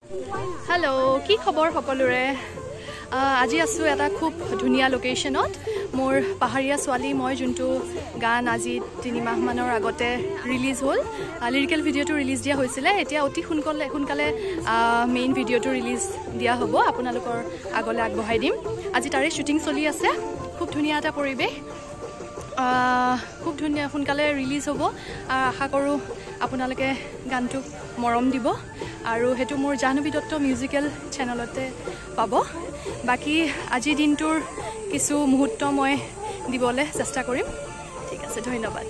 hello की खबर सकलोरे আজি আছো এটা খুব ধুনিয়া লোকেশনত মোর পাহাড়িয়া ছোৱালী মই যোনটো গান আজি 3 মাহ মানৰ আগতে ৰিলিজ হল লিৰিকেল ভিডিওটো ৰিলিজ দিয়া হৈছিল এতিয়া অতি সোনকালে মেইন ভিডিওটো ৰিলিজ দিয়া হ'ব আপোনালোকৰ আগলৈ আগবঢ়াই দিম আজি তাৰে শুটিং চলি আছে খুব ধুনিয়া এটা পৰিবেশ খুব ধুনিয়া সোনকালে ৰিলিজ হ'ব আশা কৰো আপোনালোকে গানটো মৰম দিব আৰু হেতু মোৰ জাহ্নবী দত্ত মিউজিকেল চেনেলতে পাব বাকি আজি দিনটোৰ কিছু মুহূৰ্ত মই দিবলৈ চেষ্টা কৰিম ঠিক আছে ধন্যবাদ